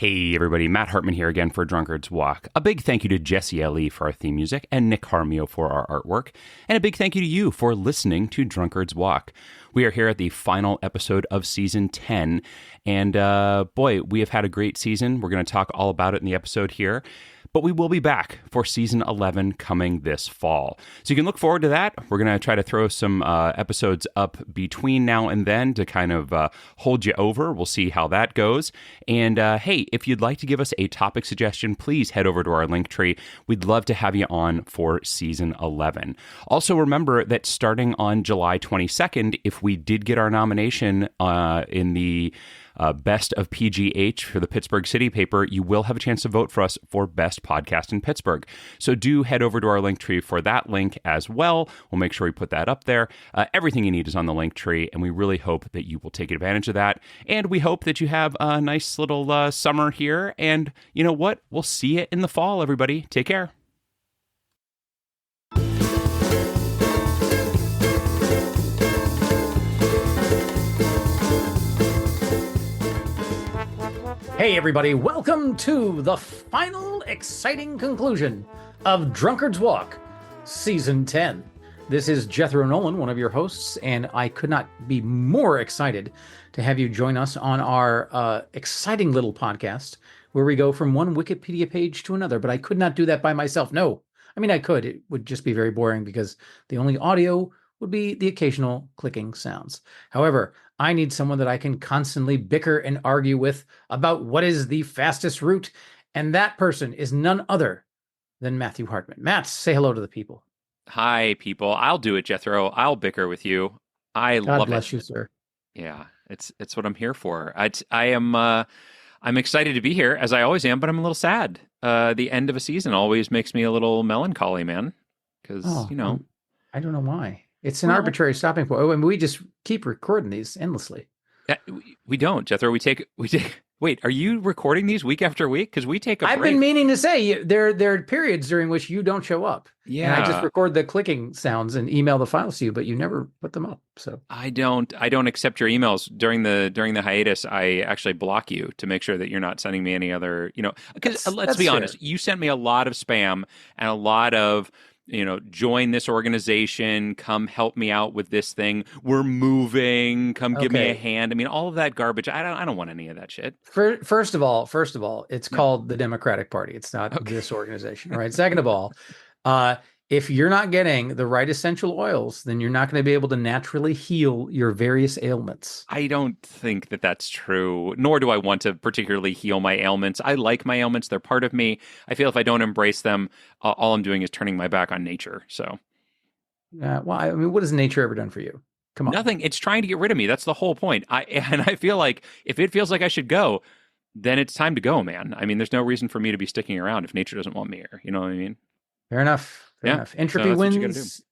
Hey everybody, Matt Hartman here again for Drunkard's Walk. A big thank you to Jesse L.E. for our theme music and Nick Carmio for our artwork. And a big thank you to you for listening to Drunkard's Walk. We are here at the final episode of Season 10. And boy, we have had a great season. We're going to talk all about it in the episode here. But we will be back for Season 11 coming this fall. So you can look forward to that. We're going to try to throw some episodes up between now and then to kind of hold you over. We'll see how that goes. And hey, if you'd like to give us a topic suggestion, please head over to our link tree. We'd love to have you on for Season 11. Also, remember that starting on July 22nd, if we did get our nomination in the Best of PGH for the Pittsburgh City paper, you will have a chance to vote for us for Best Podcast in Pittsburgh. So do head over to our link tree for that link as well. We'll make sure we put that up there. Everything you need is on the link tree, and we really hope that you will take advantage of that. And we hope that you have a nice little summer here. And you know what? We'll see you in the fall, everybody. Take care. Hey everybody, welcome to the final exciting conclusion of Drunkard's Walk, Season 10. This is Jethro Nolan, one of your hosts, and I could not be more excited to have you join us on our exciting little podcast where we go from one Wikipedia page to another, but I could not do that by myself. No, I mean I could. It would just be very boring because the only audio would be the occasional clicking sounds. However, I need someone that I can constantly bicker and argue with about what is the fastest route, and that person is none other than Matthew Hartman. Matt, say hello to the people. Hi, people. I'll do it, Jethro. I'll bicker with you. I God love it. God bless you, sir. Yeah, it's what I'm here for. I'm excited to be here, as I always am, but I'm a little sad. The end of a season always makes me a little melancholy, man. Because, I don't know why. It's an arbitrary stopping point. I mean, we just keep recording these endlessly. We don't, Jethro. We take. Wait, are you recording these week after week? Because we take a break. I've been meaning to say there are periods during which you don't show up. Yeah, and I just record the clicking sounds and email the files to you, but you never put them up. So I don't accept your emails during the hiatus. I actually block you to make sure that you're not sending me any other. Because let's be honest, you sent me a lot of spam and a lot of. Join this organization, come help me out with this thing. We're moving, come give me a hand. I mean, all of that garbage. I don't want any of that shit. First of all, it's called the Democratic Party. It's not this organization, right? Second of all, if you're not getting the right essential oils, then you're not going to be able to naturally heal your various ailments. I don't think that that's true, nor do I want to particularly heal my ailments. I like my ailments. They're part of me. I feel if I don't embrace them, all I'm doing is turning my back on nature. So, well, I mean, what has nature ever done for you? Come on. Nothing. It's trying to get rid of me. That's the whole point. I feel like if it feels like I should go, then it's time to go, man. I mean, there's no reason for me to be sticking around if nature doesn't want me here. You know what I mean? Fair enough. Entropy wins.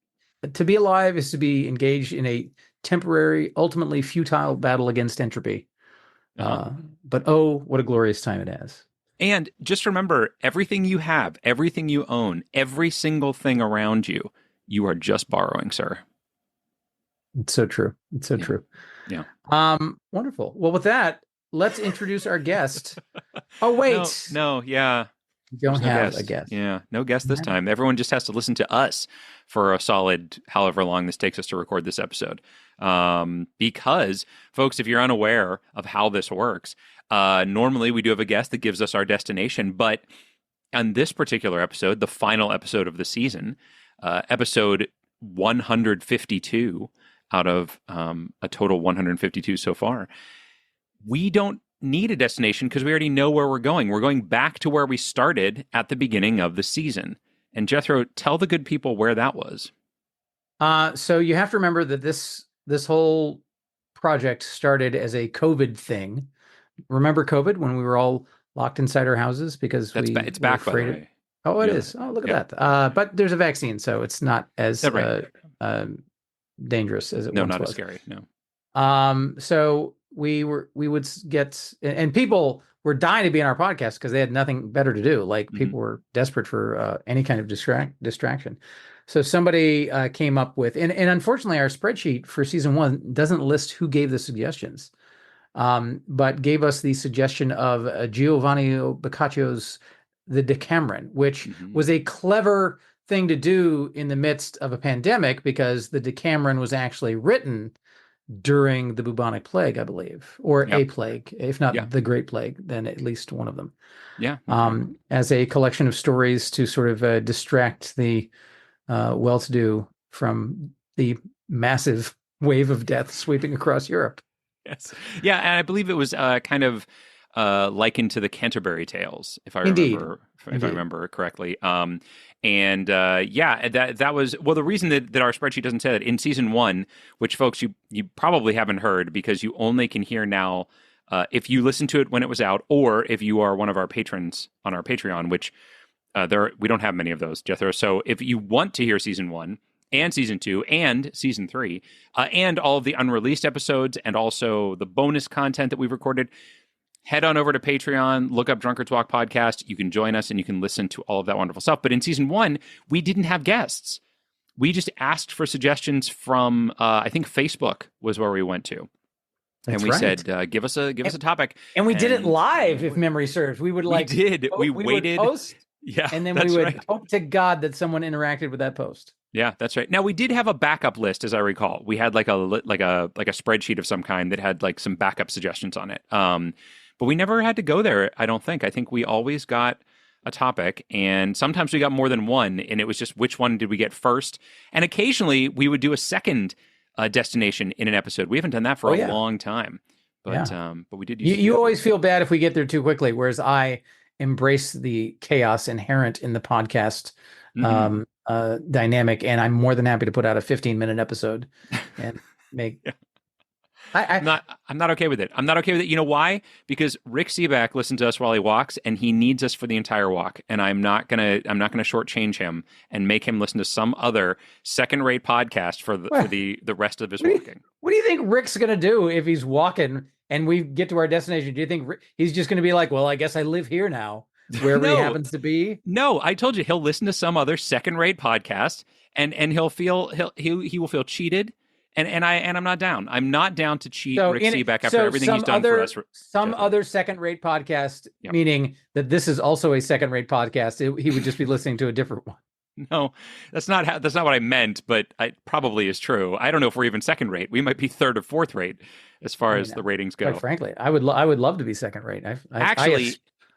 To be alive is to be engaged in a temporary, ultimately futile battle against entropy. But what a glorious time it is. And just remember, everything you have, everything you own, every single thing around you, you are just borrowing, sir. It's so true. It's so true. Yeah. Wonderful. Well, with that, let's introduce our guest. Oh, wait. No, yeah. You don't have a guest. Yeah, no guest this time. Everyone just has to listen to us for a solid however long this takes us to record this episode. Because, folks, if you're unaware of how this works, normally we do have a guest that gives us our destination. But on this particular episode, the final episode of the season, episode 152 out of a total 152 so far, we don't need a destination because we already know where we're going. We're going back to where we started at the beginning of the season. And Jethro, tell the good people where that was. So you have to remember that this whole project started as a COVID thing. Remember COVID when we were all locked inside our houses because it's back by the way. Oh, it is. Oh, look at that. But there's a vaccine, so it's not as dangerous as it once was. No, not as scary. No. So we would get, and people were dying to be on our podcast because they had nothing better to do. Like people were desperate for any kind of distraction. So somebody came up with, and unfortunately our spreadsheet for season 1 doesn't list who gave the suggestions. but gave us the suggestion of Giovanni Boccaccio's The Decameron, which Hmm. was a clever thing to do in the midst of a pandemic because the Decameron was actually written during the bubonic plague, I believe, or Yeah. a plague, if Yeah. not the Great Plague, then at least one of them, Yeah. Okay. as a collection of stories to sort of distract the well-to-do from the massive wave of death sweeping across Europe. Yes. Yeah, and I believe it was kind of likened to the Canterbury Tales, Indeed, if I indeed. remember correctly. And yeah, that was well. The reason that our spreadsheet doesn't say that in season one, which folks you probably haven't heard because you only can hear now if you listen to it when it was out, or if you are one of our patrons on our Patreon, which we don't have many of those, Jethro. So if you want to hear season one and season two and season three, and all of the unreleased episodes and also the bonus content that we've recorded, head on over to Patreon, look up Drunkard's Walk podcast. You can join us and you can listen to all of that wonderful stuff. But in season one, we didn't have guests. We just asked for suggestions from, I think Facebook was where we went to. That's And we right. said, give us a topic. And we did it And live, if memory serves. We would we did. We we waited. would post, Yeah, and then we that's would right. hope to God that someone interacted with that post. Yeah, that's right. Now we did have a backup list, as I recall. We had like a spreadsheet of some kind that had like some backup suggestions on it. But we never had to go there. I don't think. I think we always got a topic, and sometimes we got more than one, and it was just which one did we get first. And occasionally we would do a second destination in an episode. We haven't done that for a long time, but but we did. You always feel bad if we get there too quickly, whereas I embrace the chaos inherent in the podcast. Mm-hmm. Dynamic, and I'm more than happy to put out a 15-minute episode and make. Yeah. I'm not okay with it. I'm not okay with it. You know why? Because Rick Seaback listens to us while he walks, and he needs us for the entire walk. And I'm not gonna shortchange him and make him listen to some other second-rate podcast for the rest of his walking. What do you think Rick's gonna do if he's walking and we get to our destination? Do you think he's just gonna be like, "Well, I guess I live here now," wherever he happens to be? No, I told you he'll listen to some other second-rate podcast, and he will feel cheated. And I'm not down. I'm not down to cheat Rick Seaback after everything he's done for us. Some other second-rate podcast, Yep. meaning that this is also a second-rate podcast. He would just be listening to a different one. No, that's not what I meant, but it probably is true. I don't know if we're even second-rate. We might be third or fourth-rate as far as the ratings go. Quite frankly, I would love to be second-rate. Actually,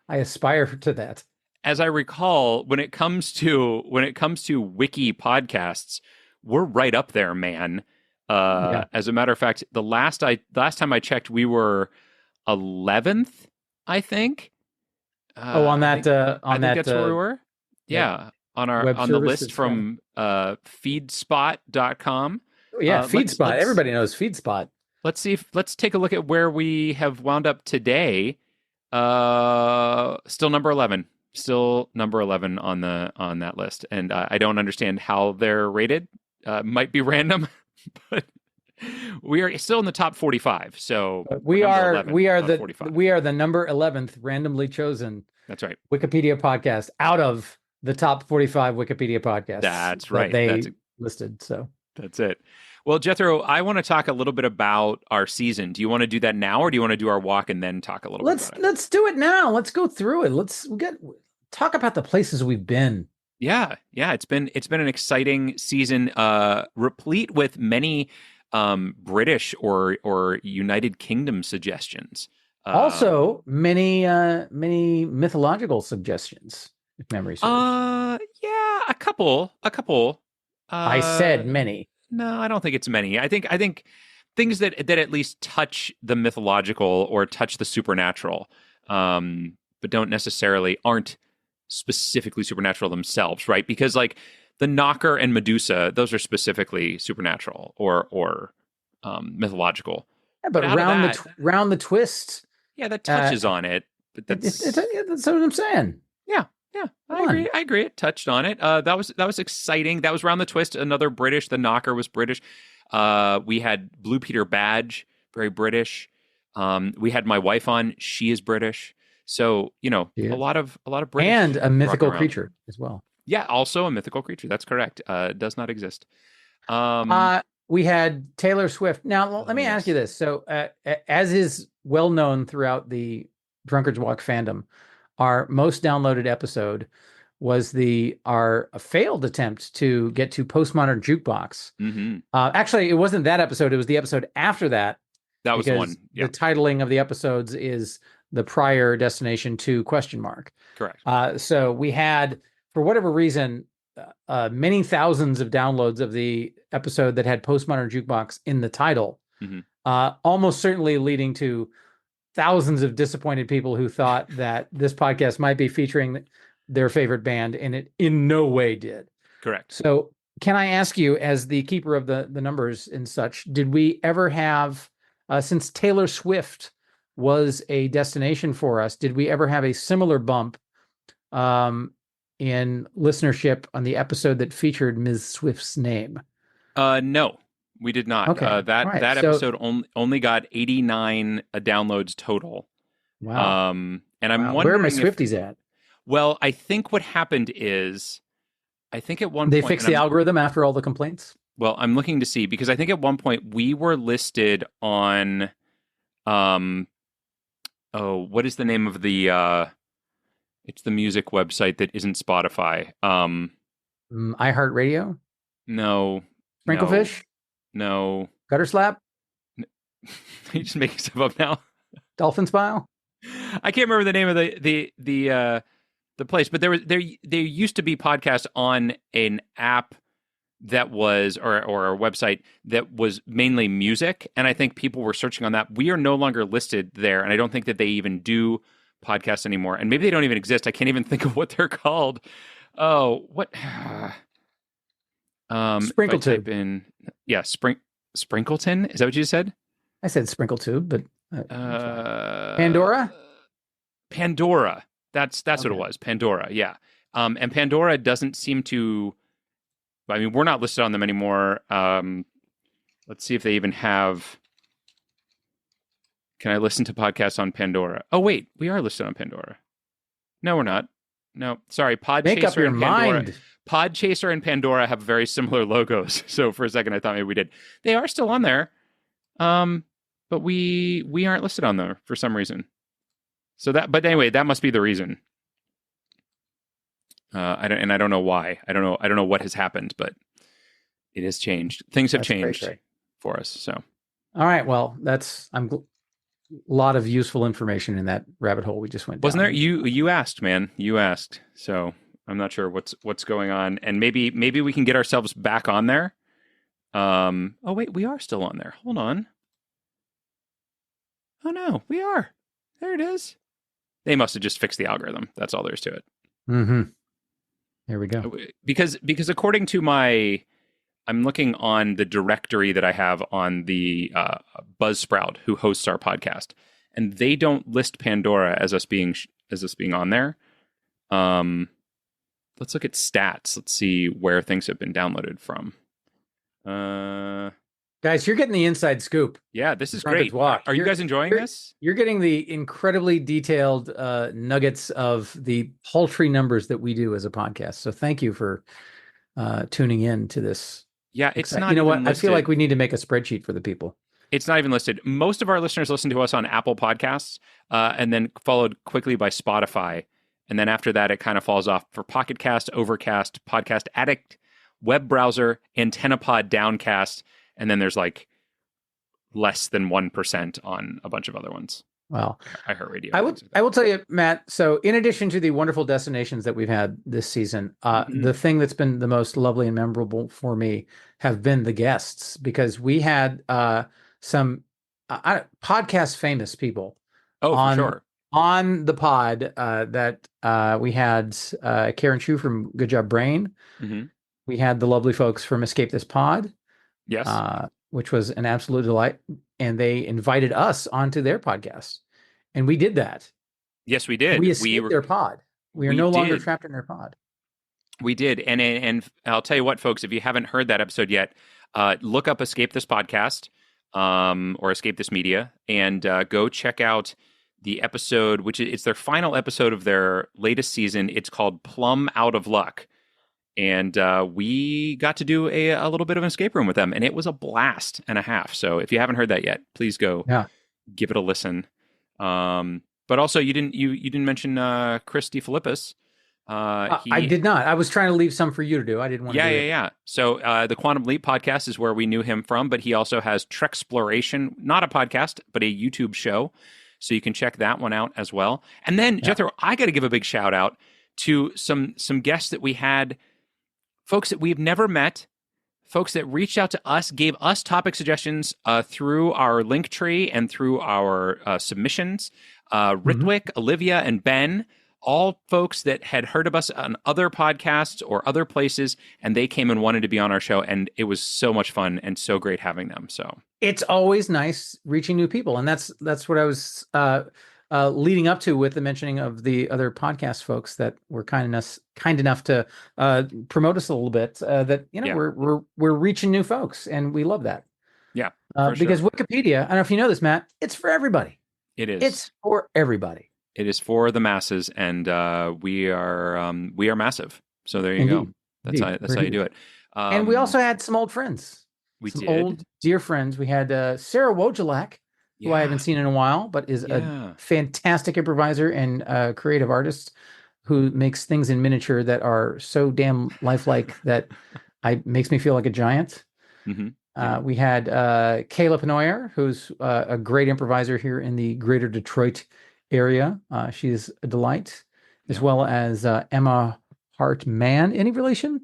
I aspire to that. As I recall, when it comes to wiki podcasts, we're right up there, man. As a matter of fact, the last time I checked, we were 11th, I think. On that, that's where we were. Yeah, on the list from feedspot.com. Oh, yeah, FeedSpot. Everybody knows FeedSpot. Let's take a look at where we have wound up today. Still number 11. Still number 11 on that list, and I don't understand how they're rated. Might be random. But we are still in the top 45. So we are the number 11th randomly chosen. That's right. Wikipedia podcast out of the top 45 Wikipedia podcasts. That's right. That's listed. So that's it. Well, Jethro, I want to talk a little bit about our season. Do you want to do that now, or do you want to do our walk and then talk a little bit about it? Let's do it now. Let's go through it. Talk about the places we've been. Yeah. It's been an exciting season, replete with many British or United Kingdom suggestions. Also, many mythological suggestions, if memory serves. Yeah, a couple. I said many. No, I don't think it's many. I think things that at least touch the mythological or touch the supernatural, but aren't specifically supernatural themselves, right? Because like the Knocker and Medusa, those are specifically supernatural or mythological. Yeah, but round the twist, yeah, that touches on it. But that's what I'm saying. Yeah, I agree. It touched on it. That was exciting. That was Round the Twist. Another British. The Knocker was British. We had Blue Peter Badge, very British. We had my wife on. She is British. So, a lot of British and a mythical creature as well. Yeah, also a mythical creature. That's correct. Does not exist. we had Taylor Swift. Now, let Oh, me ask you yes. this. So, as is well known throughout the Drunkards Walk fandom, our most downloaded episode was the our failed attempt to get to Postmodern Jukebox. Mm-hmm. Actually, it wasn't that episode. It was the episode after that, That was the because one. the Yeah, titling of the episodes is the prior destination to question mark. correct. So we had, for whatever reason, many thousands of downloads of the episode that had Postmodern Jukebox in the title, Mm-hmm. almost certainly leading to thousands of disappointed people who thought that this podcast might be featuring their favorite band, and it in no way did. Correct. So, can I ask you, as the keeper of the numbers and such, did we ever have, since Taylor Swift was a destination for us, did we ever have a similar bump in listenership on the episode that featured Ms. Swift's name? No, we did not. Okay, That all right. that So, episode only got 89 downloads total. wow, And I'm wow, where are my wondering if, Swifties at? well, I think what happened is, I think at one They point, fixed and the algorithm after all the complaints. I'm looking to see, because I think at one point we were listed on, um, oh, what is the name of the, it's the music website that isn't Spotify. iHeartRadio, No, no, Sprinklefish, no. Gutter Slap, You just making stuff up now. Dolphin Smile. I can't remember the name of the place, but there used to be podcasts on an app that was, or a website that was mainly music, and I think people were searching on that. We are no longer listed there, and I don't think that they even do podcasts anymore, and maybe they don't even exist. I can't even think of what they're called. Oh, what? If I type Sprinkletube. in, yeah, Sprinkleton. Is that what you said? I said Sprinkletube, but Uh, Pandora. Pandora. That's what it Okay. was. Pandora. Yeah. And Pandora doesn't seem to. I mean, we're not listed on them anymore. Let's see if they even have. Can I listen to podcasts on Pandora? Oh wait, we are listed on Pandora. No, we're not. No, sorry. Make up Podchaser your and Pandora. mind. Podchaser and Pandora have very similar logos. So for a second, I thought maybe we did. They are still on there, but we aren't listed on there for some reason. So that, but anyway, that must be the reason. I don't know why. I don't know what has happened, but it has changed. Things have That's changed cray-cray. for us. So All right. Well, that's a lot of useful information in that rabbit hole we just went down. wasn't there? You asked, man. You asked. So I'm not sure what's going on, and maybe we can get ourselves back on there. Oh wait, we are still on there. Hold on. Oh no, we are. There it is. They must have just fixed the algorithm. That's all there is to it. Mm-hmm. There we go. Because according to I'm looking on the directory that I have on the Buzzsprout, who hosts our podcast, and they don't list Pandora as us being on there. Let's look at stats. Let's see where things have been downloaded from. Guys, you're getting the inside scoop. Yeah, this is Drunkards great. Walk. Are you guys enjoying this? You're getting the incredibly detailed nuggets of the paltry numbers that we do as a podcast. So thank you for tuning in to this. Yeah, it's not. You know what? even I feel listed. like we need to make a spreadsheet for the people. It's not even listed. Most of our listeners listen to us on Apple Podcasts, and then followed quickly by Spotify. And then after that, it kind of falls off for Pocket Cast, Overcast, Podcast Addict, Web Browser, AntennaPod, Downcast, and then there's like less than 1% on a bunch of other ones. Wow. iHeartRadio. I will tell you, Matt, so in addition to the wonderful destinations that we've had this season, Mhm. the thing that's been the most lovely and memorable for me have been the guests, because we had some podcast famous people Oh, on, for sure. on the pod that we had Karen Chu from Good Job Brain. Hmm. We had the lovely folks from Escape This Pod, Yes. which was an absolute delight. And they invited us onto their podcast. And we did that. Yes, we did. We escaped their pod. We are we no longer did. trapped in their pod. We did. And I'll tell you what, folks, if you haven't heard that episode yet, look up Escape This Podcast or Escape This Media and go check out the episode, which it's their final episode of their latest season. It's called Plum Out of Luck. And we got to do a little bit of an escape room with them, and it was a blast and a half. So if you haven't heard that yet, please go give it a listen. But also, you didn't mention Chris DeFilippis. I did not. I was trying to leave some for you to do. I didn't want to do it. Yeah. So the Quantum Leap podcast is where we knew him from, but he also has Trexploration, not a podcast, but a YouTube show. So you can check that one out as well. And then, Jethro, I got to give a big shout out to some guests that we had, folks that we've never met, folks that reached out to us, gave us topic suggestions through our link tree and through our submissions. Ritwick, Olivia, and Ben, all folks that had heard of us on other podcasts or other places, and they came and wanted to be on our show, and it was so much fun and so great having them. So it's always nice reaching new people, and that's what I was leading up to with the mentioning of the other podcast folks that were kind enough to promote us a little bit. That we're reaching new folks, and we love that. Yeah, because Wikipedia, I don't know if you know this, Matt, it's for everybody. It is. It's for everybody. It is for the masses, and we are massive. So there you go. That's how you do it. And we also had some old friends. Old dear friends. We had Sarah Wojciech, who I haven't seen in a while, but is a fantastic improviser and creative artist who makes things in miniature that are so damn lifelike that makes me feel like a giant. We had Kayla Penoyer, who's a great improviser here in the greater Detroit area. She's a delight, as well as Emma Hartman. Any relation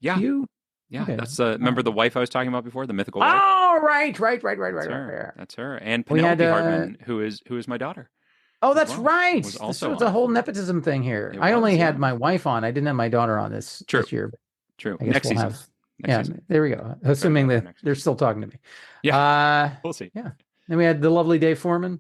to you? Yeah, okay. That's remember the wife I was talking about before, the mythical wife? Oh, right. That's her. And Penelope Hartman, who is my daughter. Oh, that's right. So it's a whole nepotism thing here. I only had my wife on. I didn't have my daughter on this year. True. Next season. There we go. Assuming that they're still talking to me. Yeah. We'll see. Yeah. Then we had the lovely Dave Foreman,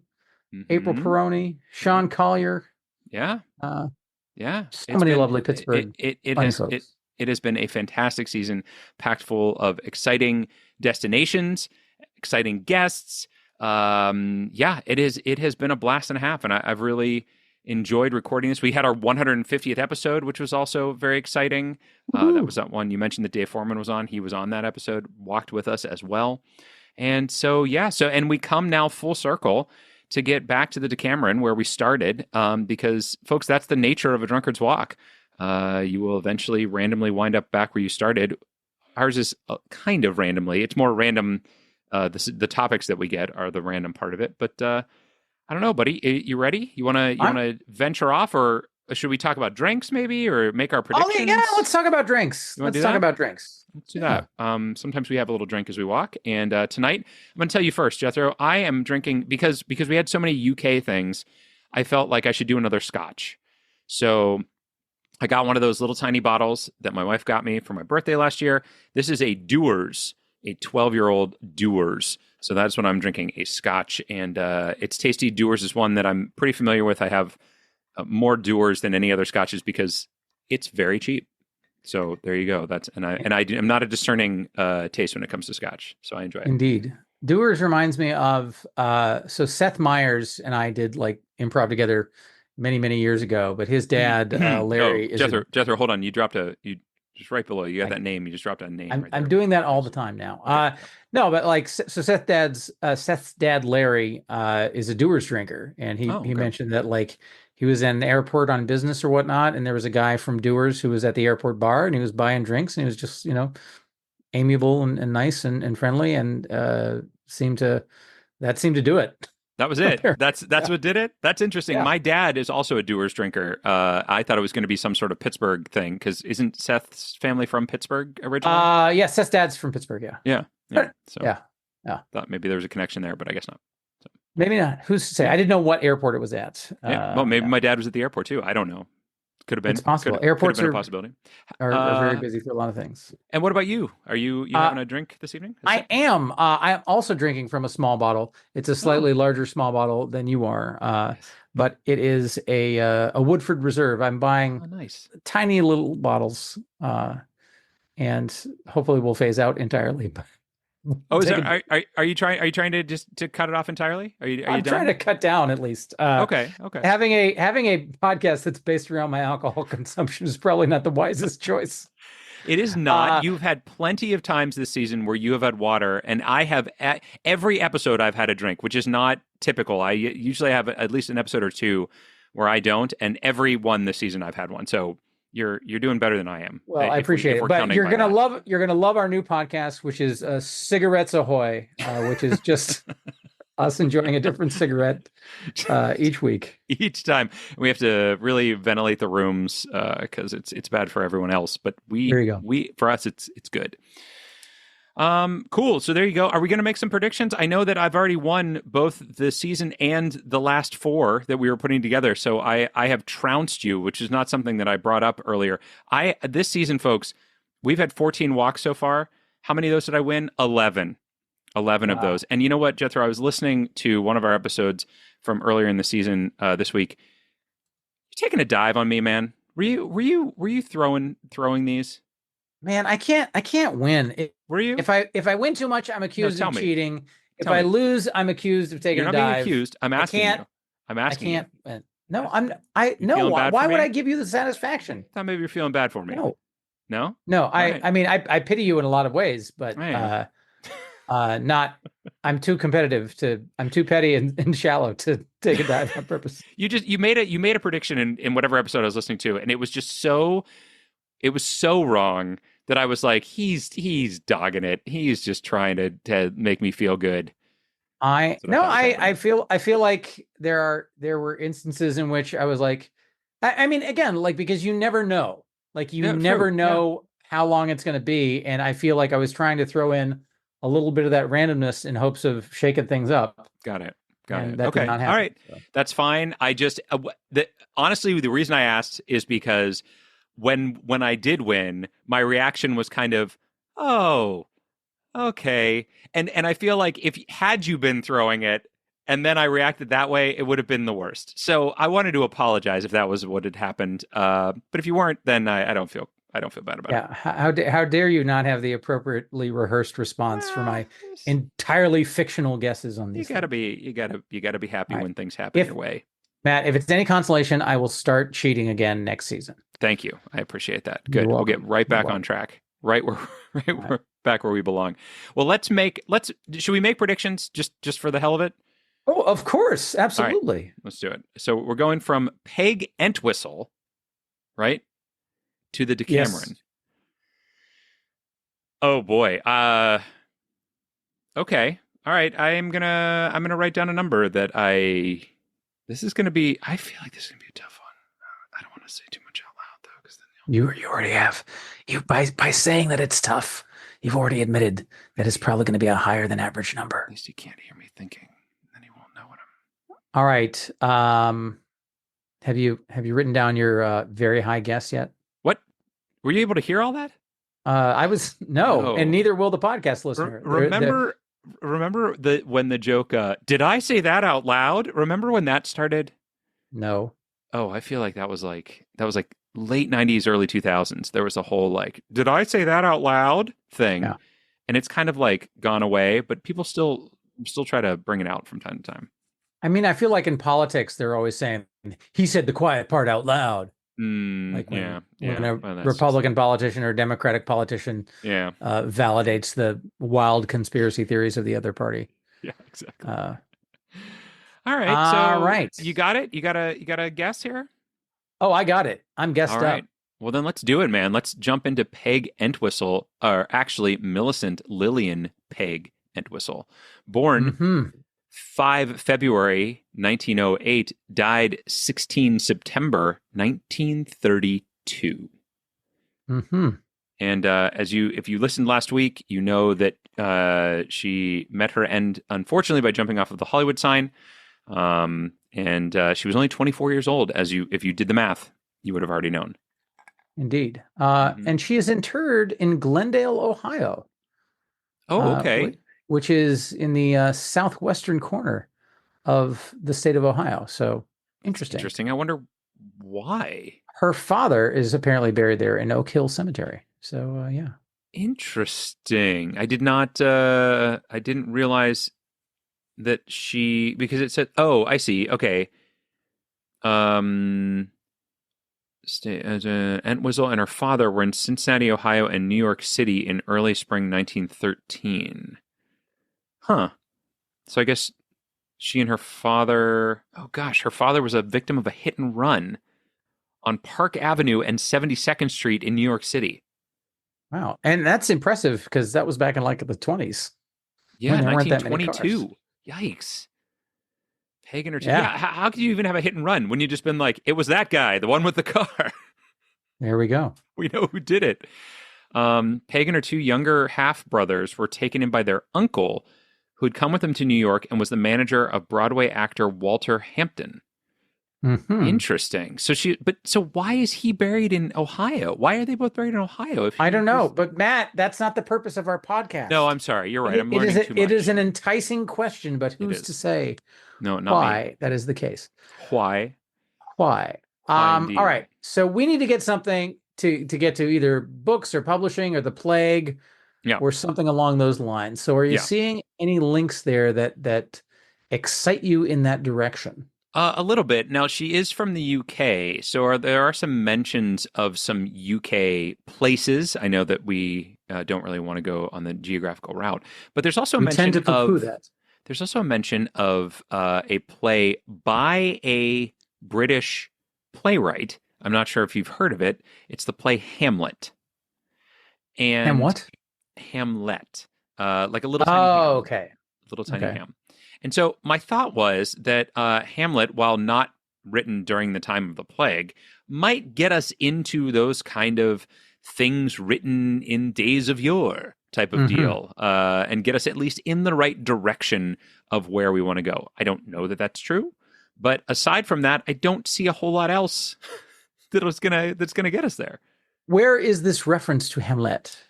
April Peroni, Sean Collier. Yeah. So many lovely Pittsburgh. It has been a fantastic season, packed full of exciting destinations, exciting guests. It has been a blast and a half, and I've really enjoyed recording this. We had our 150th episode, which was also very exciting. That was that one you mentioned that Dave Foreman was on. He was on that episode, walked with us as well. And and we come now full circle to get back to the Decameron where we started, because, folks, that's the nature of a drunkard's walk. You will eventually randomly wind up back where you started. Ours is kind of randomly. It's more random. The topics that we get are the random part of it. But I don't know, buddy. You ready? You want to venture off, or should we talk about drinks maybe, or make our predictions? Oh, yeah, let's talk about drinks. Let's talk about drinks. Let's do that. Sometimes we have a little drink as we walk. And tonight, I'm going to tell you first, Jethro, I am drinking because we had so many UK things. I felt like I should do another scotch. So I got one of those little tiny bottles that my wife got me for my birthday last year. This is a Dewar's, a 12-year-old Dewar's. So that's what I'm drinking, a scotch. And it's tasty. Dewar's is one that I'm pretty familiar with. I have more Dewar's than any other scotches because it's very cheap. So there you go. I'm not a discerning taste when it comes to scotch. So I enjoy it. Indeed. Dewar's reminds me of, so Seth Meyers and I did like improv together many, many years ago, but his dad, Larry, is Jethro, hold on. You just right below. You got that name. You just dropped a name. I'm doing that all the time now. Okay. No, but like, so Seth's dad, Larry, is a Dewar's drinker. And he mentioned that like he was in an airport on business or whatnot. And there was a guy from Dewar's who was at the airport bar and he was buying drinks and he was just, amiable and nice and friendly and seemed to do it. That was it. That's what did it. That's interesting. Yeah. My dad is also a Dewar's drinker. I thought it was going to be some sort of Pittsburgh thing because isn't Seth's family from Pittsburgh originally? Yeah, Seth's dad's from Pittsburgh. Yeah. So thought maybe there was a connection there, but I guess not. So. Maybe not. Who's to say? I didn't know what airport it was at. Well, maybe my dad was at the airport too. I don't know. Could have been. It's possible. Airports are a possibility. Are very busy for a lot of things. And what about you? Are you having a drink this evening? I am. I'm also drinking from a small bottle. It's a slightly larger small bottle than you are. Nice. But it is a Woodford Reserve. I'm buying tiny little bottles, and hopefully we'll phase out entirely. Oh, is Take that a, are you trying to just to cut it off entirely? Are you I'm trying done? to cut down at least. Okay, okay. Having a podcast that's based around my alcohol consumption is probably not the wisest choice. It is not. Uh, You've had plenty of times this season where you have had water, and I have every episode I've had a drink, which is not typical. I usually have at least an episode or two where I don't, and every one this season I've had one. So you're doing better than I am. well, I If appreciate it, we're but counting by that. you're gonna love our new podcast, which is Cigarettes Ahoy, which is just us enjoying a different cigarette each week. Each time we have to really ventilate the rooms because it's bad for everyone else. But There you go. we for us it's good. Cool. So there you go. Are we going to make some predictions? I know that I've already won both the season and the last four that we were putting together. So I have trounced you, which is not something that I brought up earlier. This season, folks, we've had 14 walks so far. How many of those did I win? 11. 11 of those. And you know what, Jethro? I was listening to one of our episodes from earlier in the season this week. You taking a dive on me, man? Were you throwing these? Man, I can't win. Were you? If I win too much, I'm accused tell of me. cheating. If Tell I me. lose, I'm accused of taking You're a not being dive. accused. I'm asking can't- you. I'm I asking can't you. win. No, no. feeling Why, bad for would me? I give you the satisfaction? I thought maybe you're feeling bad for me. No, No? no. right. I mean, I pity you in a lot of ways, but Right. not. I'm too competitive I'm too petty and shallow to take a dive on purpose. You made a prediction in whatever episode I was listening to, and it was just so wrong that I was like, he's dogging it. He's just trying to make me feel good. I That's what thought was happening. I feel like there were instances in which I was like, I mean, again, like, because you never know, like you Yeah, never true. know how long it's going to be, and I feel like I was trying to throw in a little bit of that randomness in hopes of shaking things up. Got it. And that did Okay. not All happen, right. so. That's fine. I just honestly, the reason I asked is because when I did win, my reaction was kind of, oh, okay. And I feel like if had you been throwing it and then I reacted that way, it would have been the worst. So I wanted to apologize if that was what had happened. But if you weren't, then I don't feel bad about it. Yeah, how dare you not have the appropriately rehearsed response for my Well, entirely fictional guesses on you these gotta things? be happy All right. when things happen If your way. Matt, if it's any consolation, I will start cheating again next season. Thank you. I appreciate that. You're Good. We'll welcome. get right back You're on track. Right where back where we belong. Well, should we make predictions just for the hell of it? Oh, of course, absolutely. Let's do it. So we're going from Peg Entwistle, right, to the Decameron. Yes. Oh boy. Okay. All right. I'm gonna write down a number that this is gonna be. I feel like this is gonna be a tough one. I don't want to say too much out loud though, because then You already have. You by saying that it's tough, you've already admitted that it's probably going to be a higher than average number. at least he can't hear me thinking. Then he won't know what I'm. All right. Have you written down your very high guess yet? What? Were you able to hear all that? I was no, No. and neither will the podcast listener. Remember when the joke? Did I say that out loud? Remember when that started? No. Oh, I feel like that was like late 90s, early 2000s. There was a whole like, did I say that out loud thing? Yeah. And it's kind of like gone away, but people still try to bring it out from time to time. I mean, I feel like in politics, they're always saying, he said the quiet part out loud. Like when a Well, Republican politician or Democratic politician validates the wild conspiracy theories of the other party. Yeah, exactly. All right. So right. you got it? You got a guess here? Oh, I got it. I'm guessed All right. up. Well, then let's do it, man. Let's jump into Peg Entwistle, or actually Millicent Lillian Peg Entwistle. Born 5 February 1908, died 16 September 1932. And if you listened last week, you know that she met her end, unfortunately, by jumping off of the Hollywood sign. And she was only 24 years old. If you did the math, you would have already known. Indeed. And she is interred in Glendale, Ohio. Oh, okay. Which is in the southwestern corner of the state of Ohio. So interesting. Interesting. I wonder why. Her father is apparently buried there in Oak Hill Cemetery. So yeah. Interesting. I didn't realize that because it said, oh, I see. Okay. Um, Entwistle and her father were in Cincinnati, Ohio, and New York City in early spring 1913. Huh. So I guess she and her father. Oh gosh, her father was a victim of a hit and run on Park Avenue and 72nd Street in New York City. Wow. And that's impressive because that was back in like the 20s when Yeah, there weren't that many cars. 1922. Yikes. Pagan or two. Yeah. Yeah, how could you even have a hit and run when you just been like, it was that guy, the one with the car? There we go. We know who did it. Pagan or two younger half brothers were taken in by their uncle, who had come with them to New York and was the manager of Broadway actor Walter Hampton. Interesting. So why is he buried in Ohio? Why are they both buried in Ohio? I don't know, but Matt, that's not the purpose of our podcast. No, I'm sorry. You're right. I'm learning too much. It is an enticing question, but who's to say no, not why me. that is the case? Why? All right. So we need to get something to get to either books or publishing or the plague, or something along those lines. So are you seeing any links there that excite you in that direction? A little bit. Now, she is from the UK, so there are some mentions of some UK places. I know that we don't really want to go on the geographical route, but there's also a mention of that. There's also a mention of a play by a British playwright. I'm not sure if you've heard of it. It's the play Hamlet. And what? Hamlet. Like a little tiny ham. Oh, okay. Little tiny ham. And so my thought was that Hamlet, while not written during the time of the plague, might get us into those kind of things written in days of yore type of deal, and get us at least in the right direction of where we want to go. I don't know that that's true, but aside from that, I don't see a whole lot else that's gonna get us there. Where is this reference to Hamlet?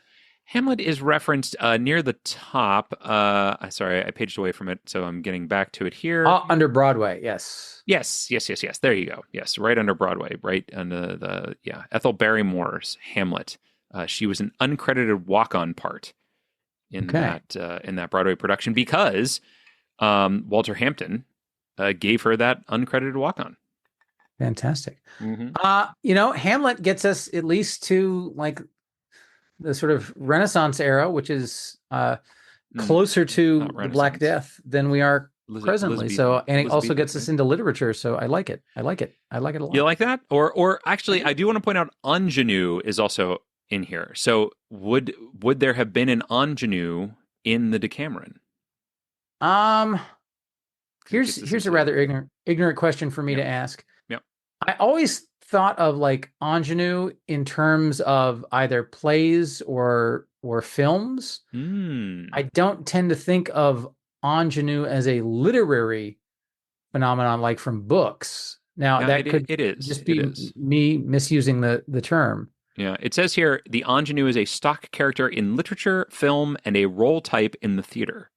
Hamlet is referenced near the top. Sorry, I paged away from it, so I'm getting back to it here. Under Broadway, yes. Yes. There you go. Yes, right under Broadway, right under Ethel Barrymore's Hamlet. She was an uncredited walk-on part in that Broadway production because Walter Hampton gave her that uncredited walk-on. Fantastic. Hamlet gets us at least to like the sort of Renaissance era, which is closer to the Black Death than we are presently. And it also gets us into literature. So I like it. I like it a lot. You like that? Or actually, I do want to point out ingenue is also in here. So would there have been an ingenue in the Decameron? Here's a rather ignorant question for me to ask. Yep. I always thought of like ingenue in terms of either plays or films. I don't tend to think of ingenue as a literary phenomenon like from books. Now could just be me misusing the term. Yeah, it says here the ingenue is a stock character in literature, film, and a role type in the theater.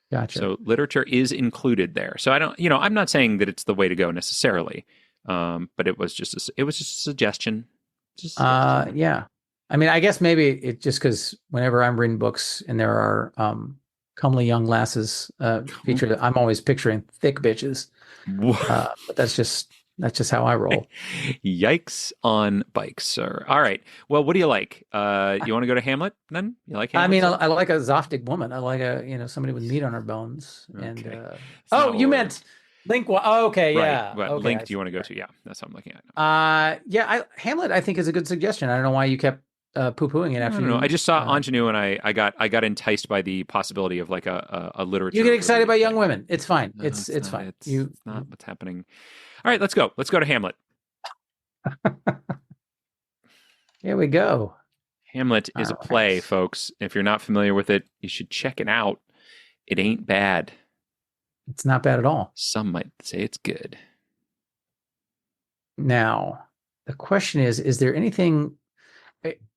Gotcha. So literature is included there. So I'm not saying that it's the way to go necessarily. But it was just a suggestion. Yeah. I mean, I guess maybe it just because whenever I'm reading books and there are comely young lasses featured, I'm always picturing thick bitches. But that's just how I roll. Yikes on bikes, sir. All right. Well, what do you like? You want to go to Hamlet then? You like Hamlet? I mean, I like a Zoftig woman. I like somebody with meat on her bones. Okay. And you meant Link. Oh, okay, right. yeah. What okay, link do you want to go to? Yeah, that's what I'm looking at. Hamlet, I think is a good suggestion. I don't know why you kept poo-pooing it after. I just saw ingenue and I got enticed by the possibility of like a literature. You get excited by young women. It's fine. No, it's fine. It's not what's happening. All right, let's go. Let's go to Hamlet. Here we go. Hamlet is a play, folks. If you're not familiar with it, you should check it out. It ain't bad. It's not bad at all. Some might say it's good. Now, the question is there anything,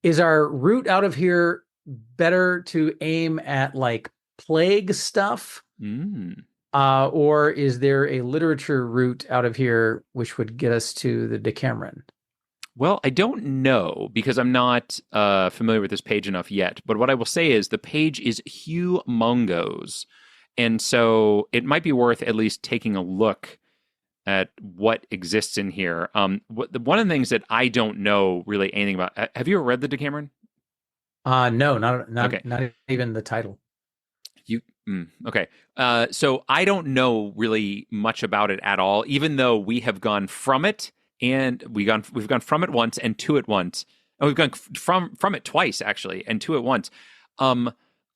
is our route out of here better to aim at like plague stuff? Or is there a literature route out of here which would get us to the Decameron? Well, I don't know because I'm not familiar with this page enough yet. But what I will say is the page is humongous. And so it might be worth at least taking a look at what exists in here. One of the things that I don't know really anything about. Have you ever read the Decameron? No, Okay. not even the title. Okay. So I don't know really much about it at all, even though we have gone from it and we've gone from it once and to it once. And we've gone from it twice actually and to it once.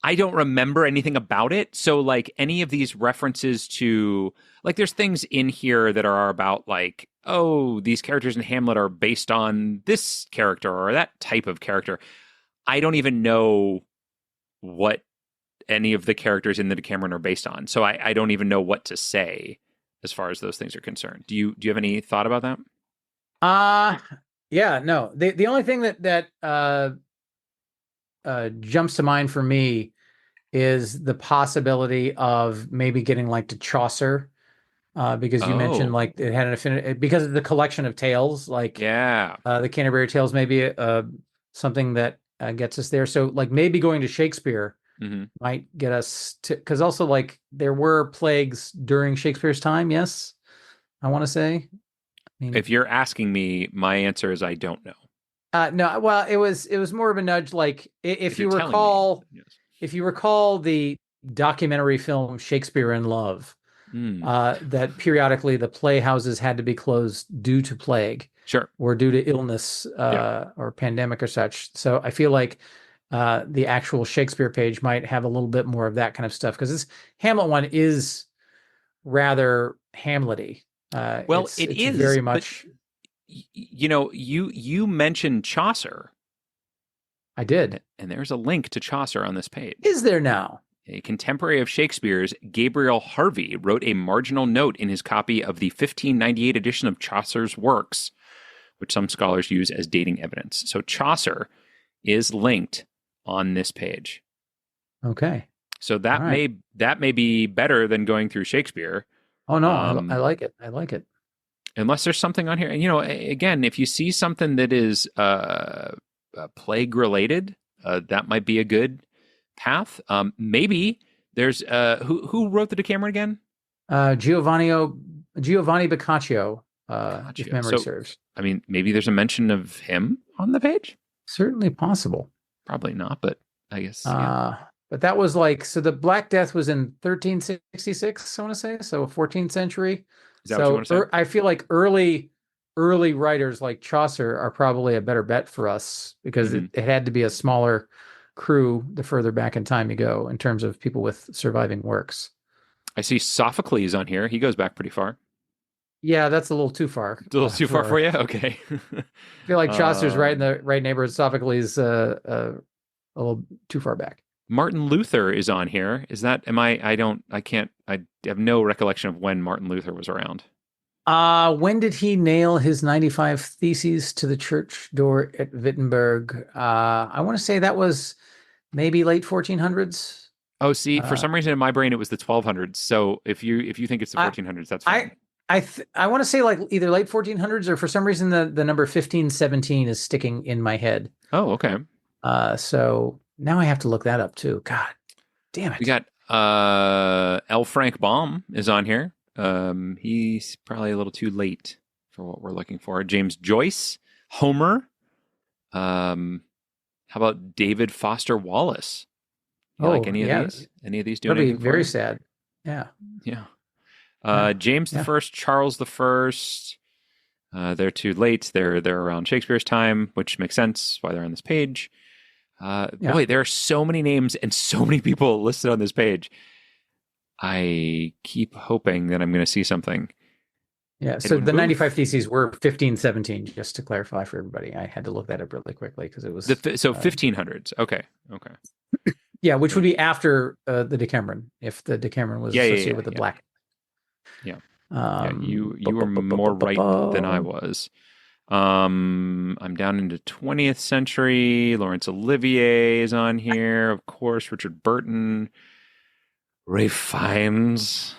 I don't remember anything about it. So like any of these references to like there's things in here that are about like, oh, these characters in Hamlet are based on this character or that type of character. I don't even know what any of the characters in the Decameron are based on. So I don't even know what to say as far as those things are concerned. Do you have any thought about that? Yeah, no. The only thing that jumps to mind for me is the possibility of maybe getting like to Chaucer, because you mentioned Oh, like it had an affinity because of the collection of tales, like yeah. the Canterbury Tales, maybe something that gets us there. So like maybe going to Shakespeare Hmm. might get us to, because also like there were plagues during Shakespeare's time. Yes, I want to say. I mean, If you're asking me, my answer is I don't know. no, well, it was more of a nudge. Like If you're telling me, yes. if you recall the documentary film Shakespeare in Love, Mm, that periodically the playhouses had to be closed due to plague sure. or due to illness Yeah. or pandemic or such. So I feel like the actual Shakespeare page might have a little bit more of that kind of stuff because this Hamlet one is rather Hamlety. Well, It's it it's is, very but much. you mentioned Chaucer, I did. and there's a link to Chaucer on this page. Is there now? A contemporary of Shakespeare's, Gabriel Harvey, wrote a marginal note in his copy of the 1598 edition of Chaucer's works, which some scholars use as dating evidence. So Chaucer is linked on this page. Okay. So All right. that may be better than going through Shakespeare, Oh no, I like it. I like it. unless there's something on here. And again, if you see something that is plague related, that might be a good path. Maybe there's who wrote the Decameron again? Giovanni Boccaccio, if Boccaccio. memory So serves. I mean, maybe there's a mention of him on the page. Certainly possible. Probably not, but I guess yeah. But that was like, so the Black Death was in 1366, I want to say, so 14th century. Is that what you want to say? I feel like early writers like Chaucer are probably a better bet for us because Mhm. it had to be a smaller crew the further back in time you go in terms of people with surviving works. I see Sophocles on here. He goes back pretty far. Yeah, that's a little too far. It's a little too far for you. Okay. I feel like Chaucer's right in Um, the right neighborhood. Sophocles a little too far back. Martin Luther is on here. Is that? Am I? I don't. I can't. I have no recollection of when Martin Luther was around. When did he nail his 95 Theses to the church door at Wittenberg? I want to say that was maybe late 1400s. Oh, see, for Uh, some reason in my brain it was the 1200s. So if you think it's the I 1400s, that's fine. I want to say like either late 1400s or for some reason the number 1517 is sticking in my head. Oh, okay. So now I have to look that up too. God damn it. We got L. Frank Baum is on here. He's probably a little too late for what we're looking for. James Joyce, Homer. How about David Foster Wallace? You like any of these? Any of these doing That'd be anything for very you? sad. Yeah. Yeah. Yeah. James the Yeah. First, Charles the First. They're too late. They're around Shakespeare's time, which makes sense why they're on this page. Yeah. Boy, there are so many names and so many people listed on this page. I keep hoping that I'm going to see something. Yeah. So Edwin the Booth? 95 Theses were 1517, just to clarify for everybody. I had to look that up really quickly because it was So 1500s. Okay. yeah, which would be after the Decameron, if the Decameron was associated with the Black. Yeah. You were bu- more right than I bu- was. I'm down into 20th century. Laurence Olivier is on here, of course. Richard Burton, Ray Fiennes.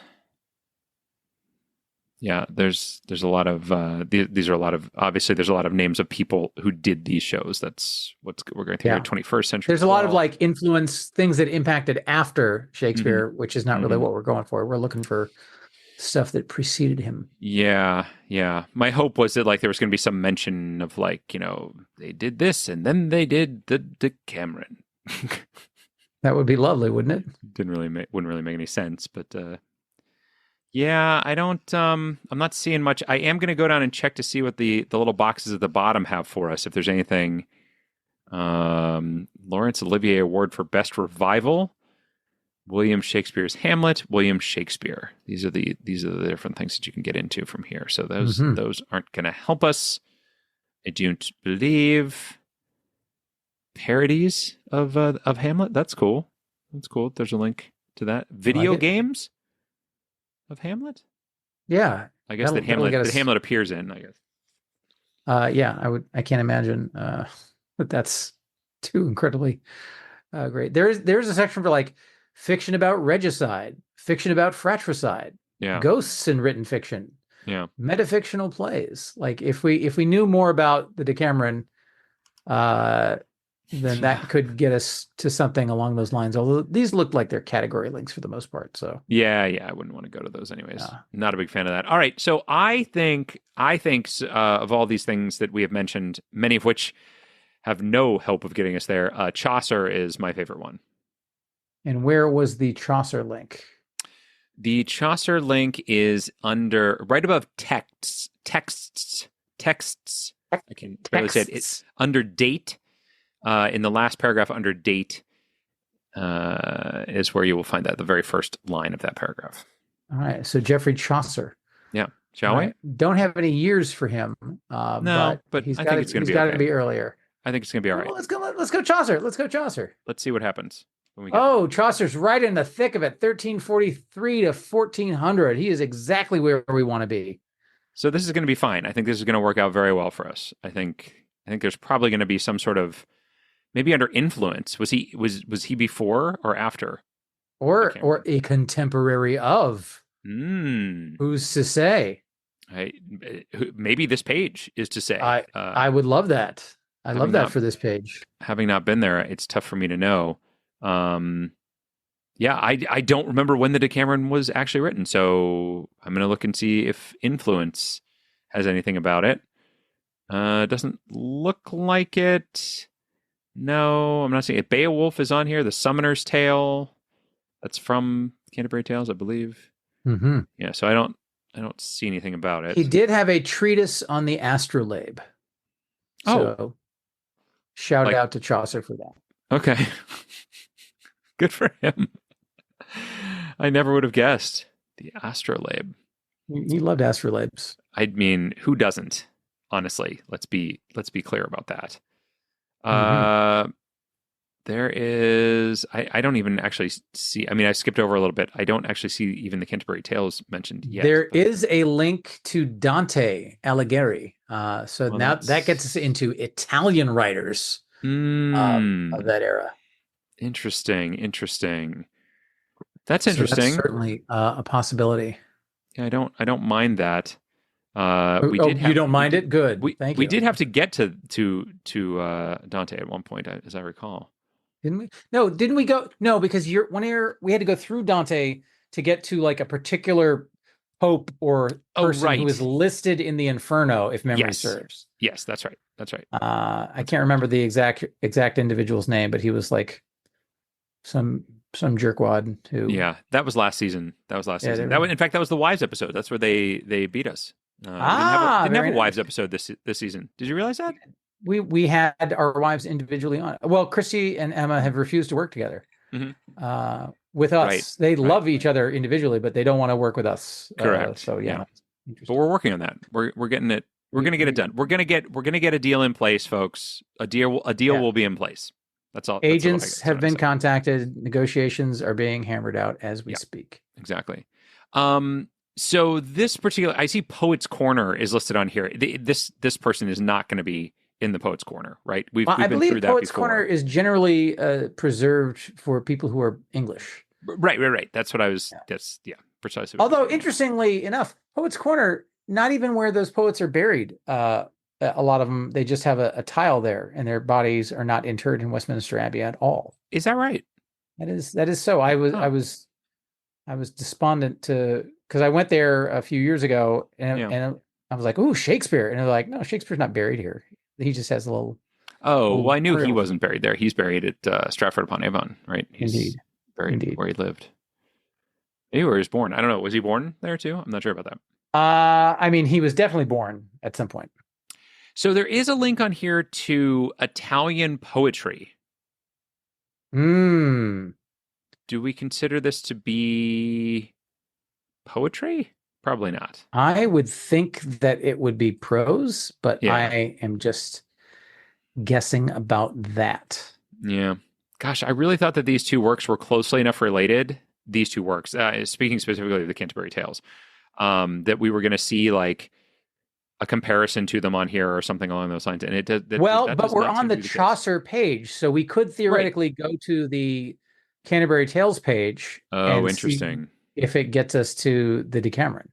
Yeah, there's a lot of these are a lot of, obviously there's a lot of names of people who did these shows. That's what we're going through here. 21st century. There's a lot of like influence, things that impacted after Mm-hmm. Shakespeare, which is not really what we're going for. We're looking for stuff that preceded him. Yeah, yeah. My hope was that like there was going to be some mention of like, they did this and then they did the Decameron. That would be lovely, wouldn't it? Wouldn't really make any sense, but yeah, I don't. I'm not seeing much. I am going to go down and check to see what the little boxes at the bottom have for us. If there's anything, Laurence Olivier Award for Best Revival, William Shakespeare's Hamlet, William Shakespeare. These are the different things that you can get into from here. So those aren't going to help us. I don't believe parodies of Hamlet. That's cool. That's cool. There's a link to that. Video games of Hamlet? Yeah. I guess that Hamlet appears in, I guess. Yeah, I can't imagine that that's too incredibly great. There's a section for like fiction about regicide, fiction about fratricide, ghosts in written fiction, metafictional plays. Like if we knew more about the Decameron, then that could get us to something along those lines. Although these look like they're category links for the most part. So yeah, I wouldn't want to go to those anyways. Not a big fan of that. All right, so I think of all these things that we have mentioned, many of which have no hope of getting us there. Chaucer is my favorite one. And where was the Chaucer link? The Chaucer link is right above texts. I can barely say it. It's under date. In the last paragraph under date is where you will find that, the very first line of that paragraph. All right. So Geoffrey Chaucer. Yeah. Shall we? Don't have any years for him. No, but he's I think it's going to be got to be earlier. I think it's going to be all right. Well, let's go Chaucer. Let's see what happens. Chaucer's right in the thick of it, 1343 to 1400. He is exactly where we want to be. So this is going to be fine. I think this is going to work out very well for us. I think there's probably going to be some sort of, maybe under influence. Was he before or after? Or a contemporary of? Who's to say? Maybe this page is to say. I would love that. I love that for this page. Having not been there, it's tough for me to know. I don't remember when the Decameron was actually written, so I'm going to look and see if influence has anything about it. Doesn't look like it. No, I'm not seeing it. Beowulf is on here. The Summoner's Tale. That's from Canterbury Tales, I believe. Mm-hmm. Yeah, so I don't see anything about it. He did have a treatise on the astrolabe. So shout out to Chaucer for that. Okay. Good for him. I never would have guessed. The astrolabe. He loved astrolabes. I mean, who doesn't? Honestly, let's be clear about that. There is, I don't even actually see, I mean, I skipped over a little bit. I don't actually see even the Canterbury Tales mentioned yet. There is a link to Dante Alighieri. Now that gets us into Italian writers of that era. Interesting. That's interesting. That's certainly a possibility. Yeah, I don't mind that. You don't mind it? Good. Thank you. We did have to get to Dante at one point, as I recall. Didn't we? No, didn't we go? No, because we had to go through Dante to get to like a particular pope or person who was listed in the Inferno, if memory serves. Yes, that's right. I can't remember the exact individual's name, but he was like some jerkwad who. Yeah, that was last season. Season. In fact, that was the wives episode. That's where they beat us. Didn't have a wives episode this season. Did you realize that? We had our wives individually on. Well, Christy and Emma have refused to work together with us. Right. They love each other individually, but they don't want to work with us. Correct. Yeah. But we're working on that. We're getting it. We're going to get it done. We're going to get a deal in place, folks. A deal will be in place. That's all. Agents have been contacted. Negotiations are being hammered out as we speak. Exactly. So this particular, I see Poet's Corner is listed on here. This person is not going to be in the Poet's Corner, right? We've been through that before. Poet's Corner is generally preserved for people who are English. Right. That's what I was. precisely what you're Although, saying. interestingly enough, Poets Corner, not even where those poets are buried. A lot of them, they just have a tile there, and their bodies are not interred in Westminster Abbey at all. Is that right? That is so. I was I Oh, was I was despondent to because I went there a few years ago, and yeah. I was like, "Ooh, Shakespeare," and they're like, "No, Shakespeare's not buried here. He just has a Oh, little well, I knew he memorial." wasn't buried there. He's buried at Stratford-upon-Avon, right? Indeed, He's buried indeed. where he lived. Maybe where he was born. I don't know. Was he born there too? I'm not sure about that. I mean, he was definitely born at some point. So there is a link on here to Italian poetry. Hmm. Do we consider this to be poetry? Probably not. I would think that it would be prose, but Yeah. I am just guessing about that. Yeah. Gosh, I really thought that these two works were closely enough related. These two works, speaking specifically of the Canterbury Tales, that we were going to see like a comparison to them on here or something along those lines. And Well, that but does we're not on seem to the be the case. Chaucer page, so we could Right. theoretically go to the Canterbury Tales page Oh, and see interesting. if it gets us to the Decameron. Uh,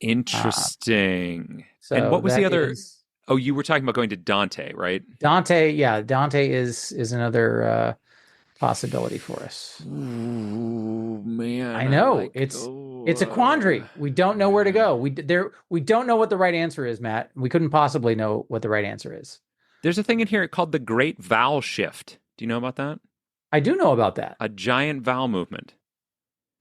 Interesting. And so what was the that other? is Oh, you were talking about going to Dante, right? Dante. Yeah, Dante is another possibility for us. Ooh, man, I I know like. it's a quandary. We don't know where to Yeah. go. We don't know what the right answer is, Matt. We couldn't possibly know what the right answer is. There's a thing in here called the Great Vowel Shift. Do you know about that? I do know about that. A giant vowel movement.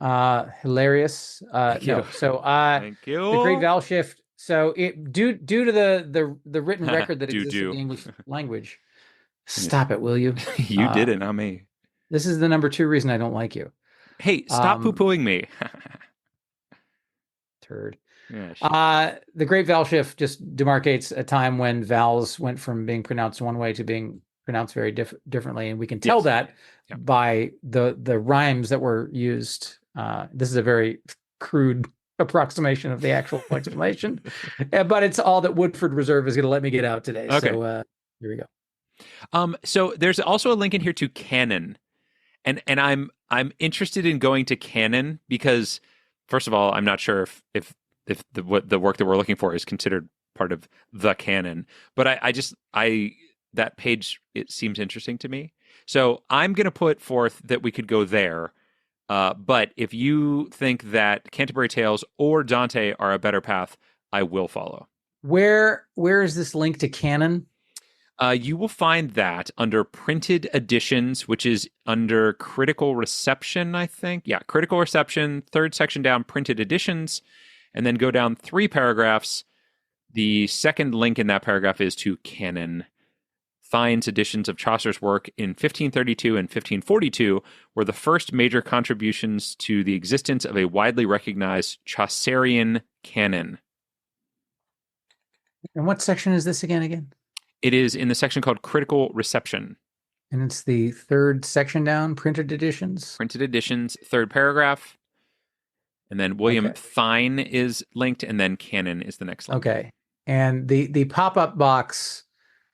Hilarious. Thank you. No. So Thank the Great you. Vowel Shift. So it due to the written record that exists of Do. the English language. Stop it, will you? You Uh, did it, not me. this is the number two reason I don't like you. Hey, stop poo Um, pooing me. turd. Yeah, shit. The Great Vowel Shift just demarcates a time when vowels went from being pronounced one way to being pronounced very differently, and we can tell Yes. that Yeah. by the rhymes that were used. This is a very crude approximation of the actual explanation, but it's all that Woodford Reserve is going to let me get out today. Okay. So here we go. So there's also a link in here to canon, and I'm interested in going to canon because first of all, I'm not sure if the work that we're looking for is considered part of the canon, but I that page, it seems interesting to me. So I'm going to put forth that we could go there. But if you think that Canterbury Tales or Dante are a better path, I will follow. Where is this link to canon? You will find that under printed editions, which is under critical reception, I think. Yeah, critical reception, third section down, printed editions, and then go down 3 paragraphs. The second link in that paragraph is to canon. Thine's editions of Chaucer's work in 1532 and 1542 were the first major contributions to the existence of a widely recognized Chaucerian canon. And what section is this again? It is in the section called Critical Reception. And it's the third section down, printed editions. Printed editions, third paragraph. And then William Thine is linked, and then canon is the next link. Okay. And the pop-up box,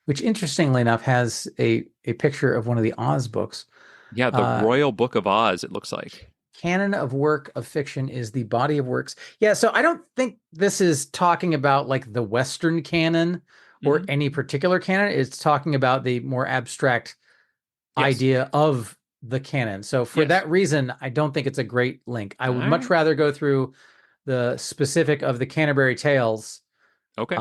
which interestingly enough has a picture of one of the Oz books. Yeah, the Royal Book of Oz, it looks like. Canon of work of fiction is the body of works. Yeah, so I don't think this is talking about like the Western canon or any particular canon. It's talking about the more abstract idea of the canon. So for that reason, I don't think it's a great link. I would much rather go through the specific of the Canterbury Tales. Okay.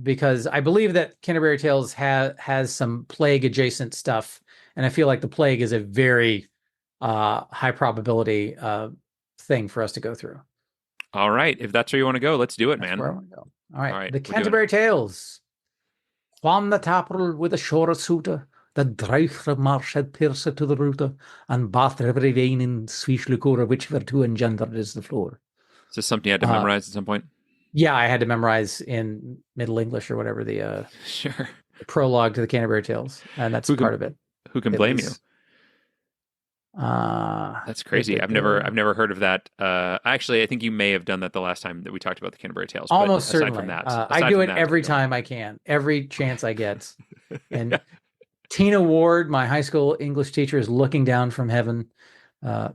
Because I believe that Canterbury Tales has some plague adjacent stuff, and I feel like the plague is a very high probability thing for us to go through. All right. If that's where you want to go, let's do it, man. Where I want to go. All right. The we're doing Canterbury Tales. Juan the Tapperel with a shore suitor, the Dreicher marsh had pierced to the rooter, and bath every vein in sweet liquor, which to engendered is the floor. Is this something you had to memorize at some point? Yeah, I had to memorize in Middle English or whatever the sure prologue to the Canterbury Tales, and that's part of it. Who can blame you? That's crazy. I've never heard of that. Actually, I think you may have done that the last time that we talked about the Canterbury Tales. Almost but aside certainly. From that, I do it every time I can, every chance I get. And Tina Ward, my high school English teacher, is looking down from heaven,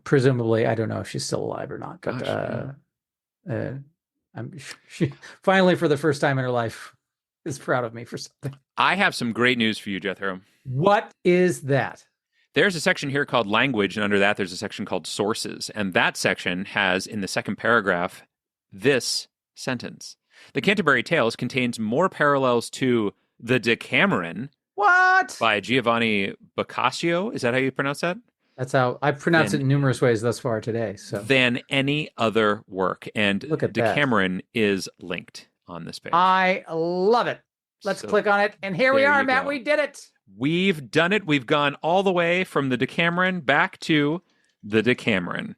Presumably, I don't know if she's still alive or not, but Gosh, yeah. uh, she finally, for the first time in her life, is proud of me for something. I have some great news for you, Jethro. What is that? There's a section here called language, and under that, there's a section called sources. And that section has, in the second paragraph, this sentence: The Canterbury Tales contains more parallels to the Decameron What? by Giovanni Boccaccio. Is that how you pronounce that? That's how I pronounce it Than, in numerous ways thus far today. So than any other work. And look at that. Decameron is linked on this page. I love it. Let's So click on it. And here we there are, you Matt. go. We did it. We've done it. We've gone all the way from the Decameron back to the Decameron.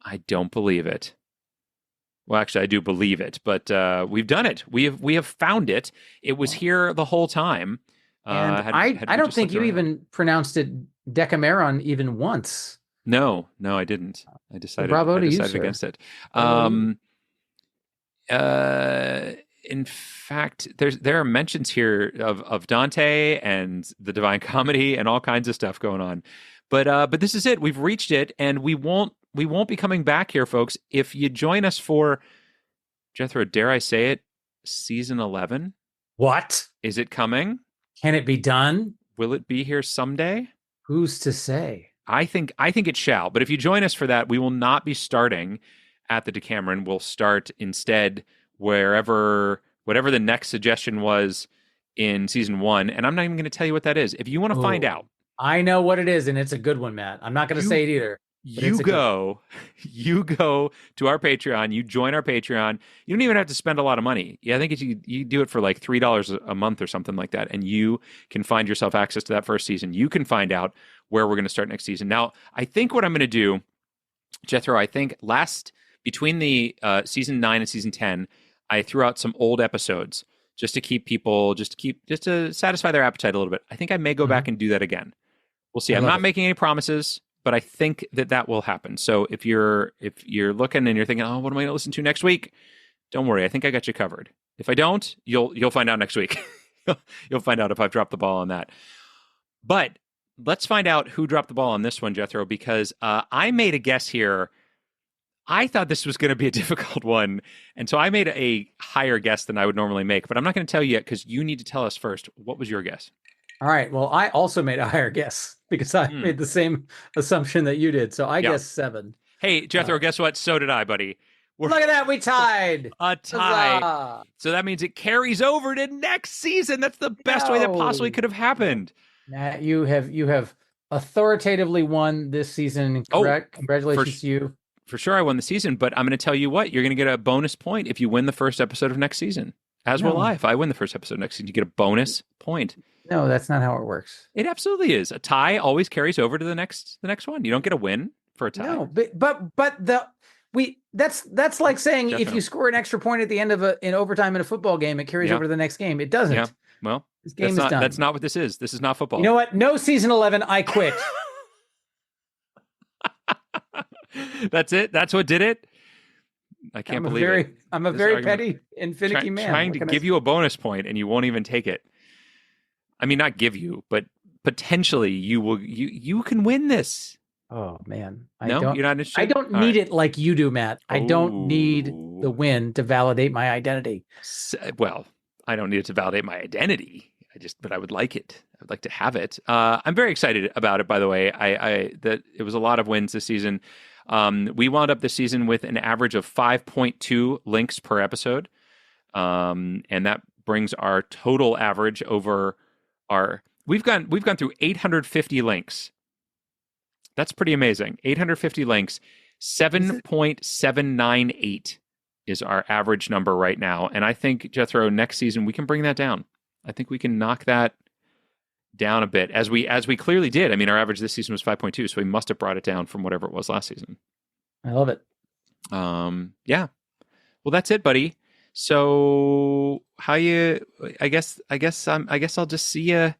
I don't believe it. Well, actually, I do believe it, but we've done it. We have found it. It was here the whole time. And I don't think you even pronounced it Decameron even once. No, I didn't. I decided. Bravo to I you, decided sir. against it. In fact, there are mentions here of Dante and the Divine Comedy and all kinds of stuff going on. But this is it. We've reached it, and we won't be coming back here, folks. If you join us for, Jethro, dare I say it, season 11? What? Is it coming? Can it be done? Will it be here someday? Who's to say? I think it shall. But if you join us for that, we will not be starting at the Decameron. We'll start instead whatever the next suggestion was in season 1. And I'm not even going to tell you what that is. If you want to find out. I know what it is, and it's a good one, Matt. I'm not going to say it either. You go to our Patreon. You join our Patreon. You don't even have to spend a lot of money. Yeah, I think you do it for like $3 a month or something like that, and you can find yourself access to that first season. You can find out where we're going to start next season. Now, I think what I'm going to do, Jethro, I think between the season 9 and season 10, I threw out some old episodes just to satisfy their appetite a little bit. I think I may go back and do that again. We'll see. I'm not making any promises, but I think that will happen. So if you're looking and you're thinking, oh, what am I going to listen to next week? Don't worry. I think I got you covered. If I don't, you'll find out next week. You'll find out if I've dropped the ball on that. But let's find out who dropped the ball on this one, Jethro, because I made a guess here. I thought this was going to be a difficult one, and so I made a higher guess than I would normally make. But I'm not going to tell you yet because you need to tell us first. What was your guess? All right. Well, I also made a higher guess because I made the same assumption that you did. So I guessed 7. Hey, Jethro, guess what? So did I, buddy. Look at that. We tied. A tie. Huzzah. So that means it carries over to next season. That's the best way that possibly could have happened. Matt, you have authoritatively won this season. Correct. Congratulations to you. For sure, I won the season, but I'm going to tell you what, you're going to get a bonus point if you win the first episode of next season. As will I. If I win the first episode of next season, you get a bonus point. No, that's not how it works. It absolutely is. A tie always carries over to the next one. You don't get a win for a tie. No, but that's like saying if you score an extra point at the end of in overtime in a football game, it carries over to the next game. It doesn't. Yeah. Well, this game is done. That's not what this is. This is not football. You know what? No season 11. I quit. That's it. That's what did it. I can't believe it. I'm a very petty and finicky man. Trying to give you a bonus point, and you won't even take it. I mean, not give you, but potentially you will. You can win this. Oh man, you're not interested. I don't need it like you do, Matt. I don't need the win to validate my identity. Well, I don't need it to validate my identity. But I would like it. I would like to have it. I'm very excited about it. By the way, that it was a lot of wins this season. We wound up this season with an average of 5.2 links per episode, and that brings our total average over our. We've gone through 850 links. That's pretty amazing. 850 links, 7.798 is our average number right now, and I think, Jethro, next season we can bring that down. I think we can knock that down a bit, as we clearly did. I mean, our average this season was 5.2, so we must have brought it down from whatever it was last season. I love it. Yeah. Well, that's it, buddy. So how you? I guess I'll just see you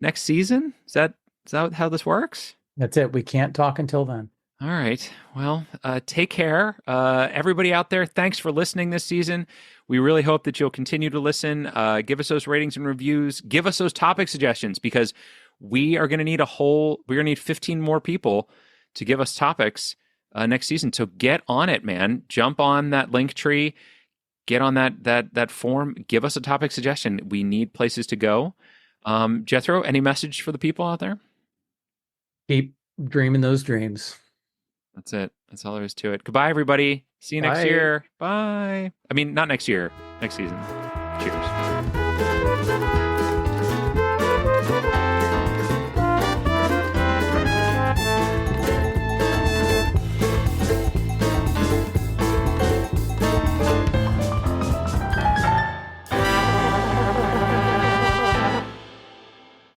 next season. Is that how this works? That's it. We can't talk until then. All right. Well, take care. Everybody out there, thanks for listening this season. We really hope that you'll continue to listen. Give us those ratings and reviews. Give us those topic suggestions, because we're going to need 15 more people to give us topics next season. So get on it, man. Jump on that link tree. Get on that form. Give us a topic suggestion. We need places to go. Jethro, any message for the people out there? Keep dreaming those dreams. That's it. That's all there is to it. Goodbye, everybody. See you next year. Bye. I mean, not next year. Next season. Cheers.